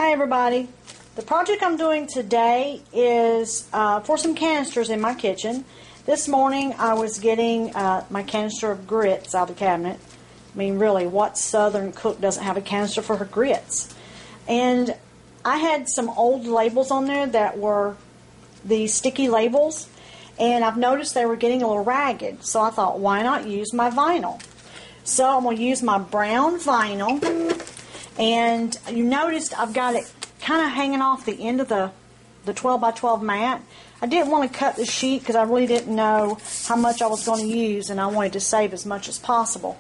Hi everybody. The project I'm doing today is for some canisters in my kitchen. This morning I was getting my canister of grits out of the cabinet. I mean, really, what Southern cook doesn't have a canister for her grits? And I had some old labels on there that were the sticky labels, and I've noticed they were getting a little ragged. So I thought, why not use my vinyl? So I'm going to use my brown vinyl, and you noticed I've got it kind of hanging off the end of the 12 by 12 mat. I didn't want to cut the sheet because I really didn't know how much I was going to use, and I wanted to save as much as possible.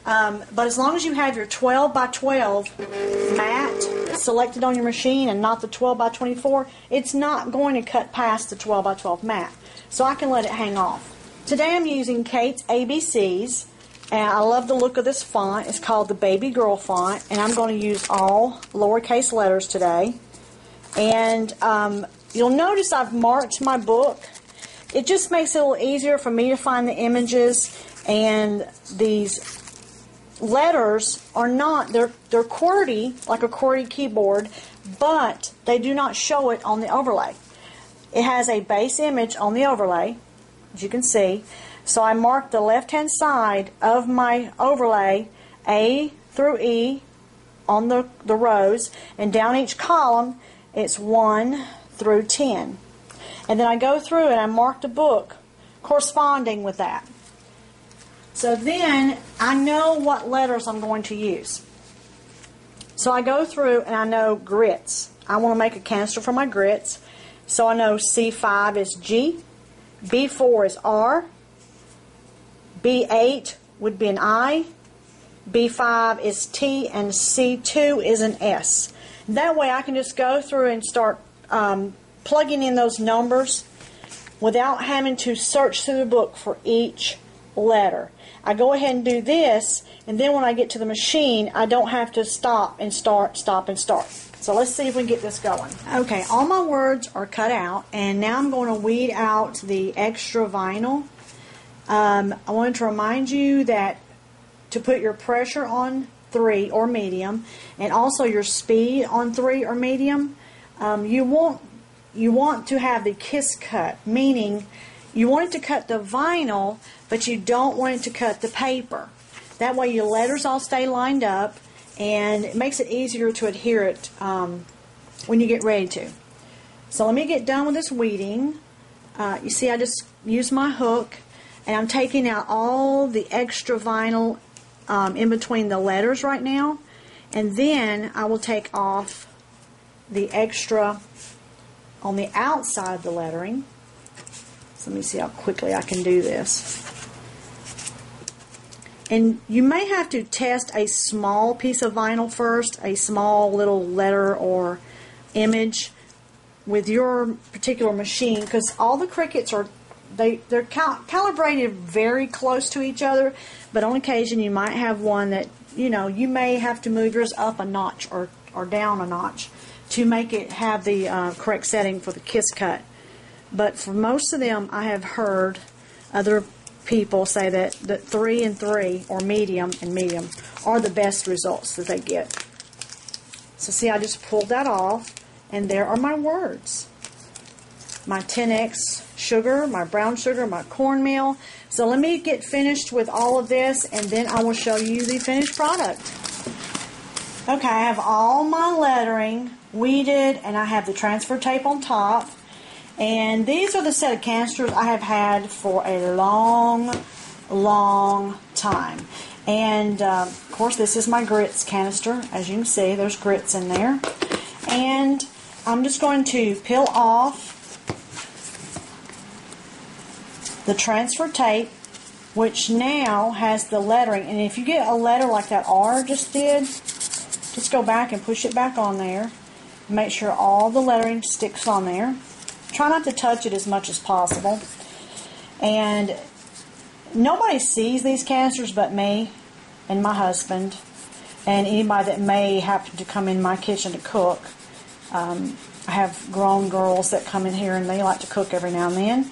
But as long as you have your 12 by 12 mat selected on your machine and not the 12 by 24, it's not going to cut past the 12 by 12 mat. So I can let it hang off. Today I'm using Kate's ABCs, and I love the look of this font. It's called the Baby Girl font, and I'm going to use all lowercase letters today. And you'll notice I've marked my book. It just makes it a little easier for me to find the images, and these letters are not, they're QWERTY, like a QWERTY keyboard, but they do not show it on the overlay. It has a base image on the overlay, as you can see. So I marked the left-hand side of my overlay, A through E, on the rows, and down each column, it's 1 through 10. And then I go through and I mark the book corresponding with that. So then I know what letters I'm going to use. So I go through and I know grits. I want to make a canister for my grits. So I know C5 is G, B4 is R, B8 would be an I, B5 is T, and C2 is an S. That way I can just go through and start plugging in those numbers without having to search through the book for each letter. I go ahead and do this, and then when I get to the machine, I don't have to stop and start, stop and start. So let's see if we can get this going. Okay, all my words are cut out, and now I'm going to weed out the extra vinyl. I wanted to remind you that to put your pressure on 3 or medium, and also your speed on 3 or medium, you want to have the kiss cut, meaning you want it to cut the vinyl, but you don't want it to cut the paper. That way your letters all stay lined up, and it makes it easier to adhere it when you get ready to. So let me get done with this weeding. You see, I just used my hook, and I'm taking out all the extra vinyl in between the letters right now, and then I will take off the extra on the outside of the lettering. So let me see how quickly I can do this. And you may have to test a small piece of vinyl first, a small little letter or image with your particular machine, because all the Cricuts are they're calibrated very close to each other, but on occasion you might have one that, you know, you may have to move yours up a notch or down a notch to make it have the correct setting for the kiss cut. But for most of them, I have heard other people say that 3 and 3, or medium and medium, are the best results that they get. So see, I just pulled that off, and there are my words. My 10X sugar, my brown sugar, my cornmeal. So let me get finished with all of this, and then I will show you the finished product. Okay, I have all my lettering weeded, and I have the transfer tape on top. And these are the set of canisters I have had for a long, long time. And, of course, this is my grits canister. As you can see, there's grits in there. And I'm just going to peel off the transfer tape, which now has the lettering. And if you get a letter like that R just did, just go back and push it back on there. Make sure all the lettering sticks on there. Try not to touch it as much as possible. And nobody sees these canisters but me and my husband and anybody that may happen to come in my kitchen to cook. I have grown girls that come in here and they like to cook every now and then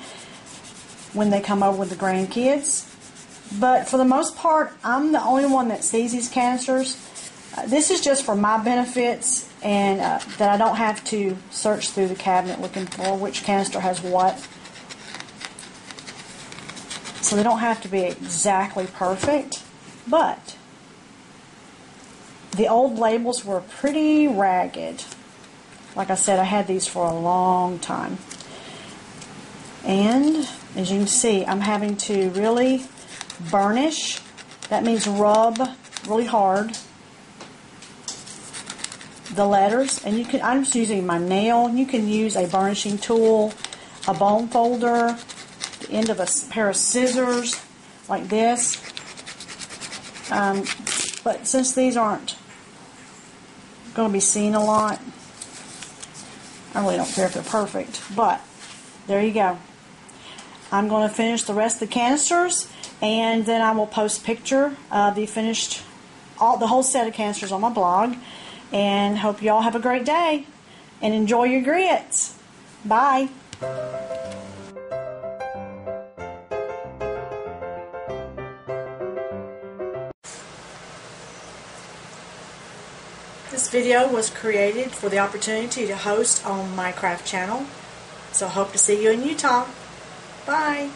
when they come over with the grandkids. But for the most part, I'm the only one that sees these canisters. This is just for my benefits, and that I don't have to search through the cabinet looking for which canister has what. So they don't have to be exactly perfect, but the old labels were pretty ragged. Like I said, I had these for a long time. And as you can see, I'm having to really burnish. That means rub really hard the letters. And you can, I'm just using my nail. You can use a burnishing tool, a bone folder, the end of a pair of scissors like this. But since these aren't going to be seen a lot, I really don't care if they're perfect. But there you go. I'm going to finish the rest of the canisters, and then I will post a picture of the finished, the whole set of canisters on my blog. And hope you all have a great day and enjoy your grits. Bye. This video was created for the opportunity to host on my craft channel. So hope to see you in Utah. Bye.